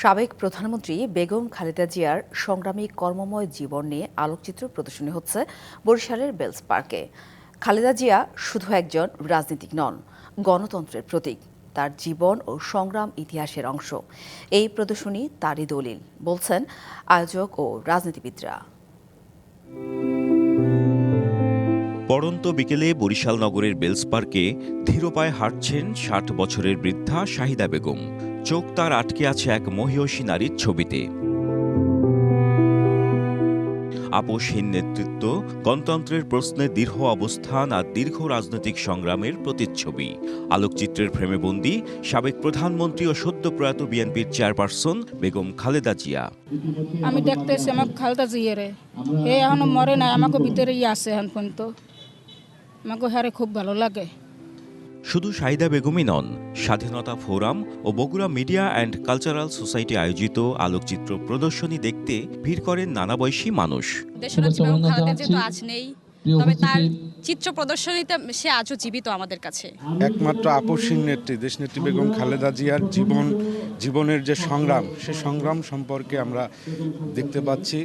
সাবেক প্রধানমন্ত্রী বেগম খালেদা জিয়ার সংগ্রামী কর্মময় জীবন নিয়ে আলোকচিত্র প্রদর্শনী হচ্ছে বরিশালের বেলস পার্কে। খালেদা জিয়া শুধু একজন রাজনীতিক নন, গণতন্ত্রের প্রতীক। তার জীবন ও সংগ্রাম ইতিহাসের অংশ। এই প্রদর্শনী তারই দলিল, বলছেন আয়োজক ও রাজনীতিবিদরা। পড়ন্ত বিকেলে বরিশাল নগরের বেলস পার্কে ধীর পায়ে হাঁটছেন ৬০ বছরের বৃদ্ধা শাহিদা বেগম। চোখ তার আটকে আছে এক মহিয়সী নারীর ছবিতে। আপোষহীন নেতৃত্ব, গণতন্ত্রের প্রশ্নে দৃঢ় অবস্থান আর দীর্ঘ রাজনৈতিক সংগ্রামের প্রতিচ্ছবি। আলোকচিত্রের ফ্রেমে বন্দী সাবেক প্রধানমন্ত্রী ও সদ্য প্রয়াত বিএনপির চেয়ারপারসন বেগম খালেদা জিয়া। আমি দেখতেছি আমার খালেদা জিয়ারে, হে এখনো মরে নাই, আমাকে ভিতরে আছে এখন পর্যন্ত। আমাকে হারে খুব ভালো লাগে। শুধু শাহিদা বেগমই নন, স্বাধীনতা ফোরাম ও Bogura Media and Cultural Society আয়োজিত আলোকচিত্র প্রদর্শনী দেখতে ভিড় করেন নানা বয়সী মানুষ। দেশনেত্রী বেগম খালেদা জিয়া তো আজ নেই, তবে তার চিত্র প্রদর্শনীতে সে আজও জীবিত আমাদের কাছে। একমাত্র আপোষহীন নেত্রী দেশনেত্রী বেগম খালেদা জিয়ার জীবনের যে সংগ্রাম, সে সংগ্রাম সম্পর্কে আমরা দেখতে পাচ্ছি।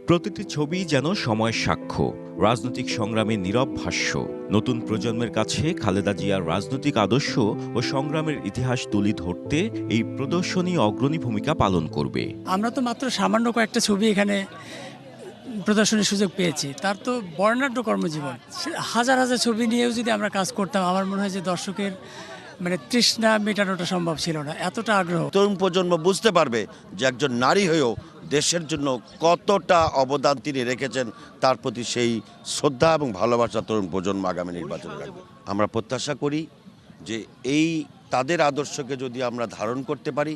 প্রতিটি ছবি যেন সময়ের সাক্ষ্য, রাজনৈতিক সংগ্রামের নীরব ভাষ্য। নতুন প্রজন্মের কাছে খালেদা জিয়ার রাজনৈতিক আদর্শ ও সংগ্রামের ইতিহাস তুলে ধরতে এই প্রদর্শনী অগ্রণী ভূমিকা পালন করবে। আমরা তো মাত্র সামান্য কয়েকটা ছবি এখানে প্রদর্শনীর সুযোগ পেয়েছি, তার তো বর্ণাঢ্য কর্মজীবন। হাজার হাজার ছবি নিয়েও যদি আমরা কাজ করতাম, আমার মনে হয় যে দর্শকের তৃষ্ণা মেটানোটা সম্ভব ছিল না, এতটা আগ্রহ। তরুণ প্রজন্ম বুঝতে পারবে যে একজন নারী হয়েও দেশের জন্য কতটা অবদান তিনি রেখেছেন, তার প্রতি সেই শ্রদ্ধা এবং ভালোবাসা তরুণ প্রজন্ম আগামী নির্বাচনে রাখবে। আমরা প্রত্যাশা করি যে এই তাদের আদর্শকে যদি আমরা ধারণ করতে পারি,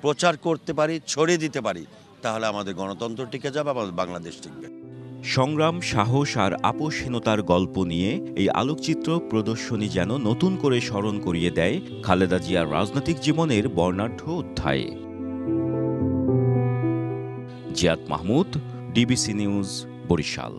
প্রচার করতে পারি, ছড়িয়ে দিতে পারি, তাহলে আমাদের গণতন্ত্র টিকে যাবে, আমাদের বাংলাদেশ টিকবে। সংগ্রাম, সাহস আর আপোষহীনতার গল্প নিয়ে এই আলোকচিত্র প্রদর্শনী যেন নতুন করে স্মরণ করিয়ে দেয় খালেদা জিয়ার রাজনৈতিক জীবনের বর্ণাঢ্য অধ্যায়ে। Ziad Mahmud, DBC news, Barishal.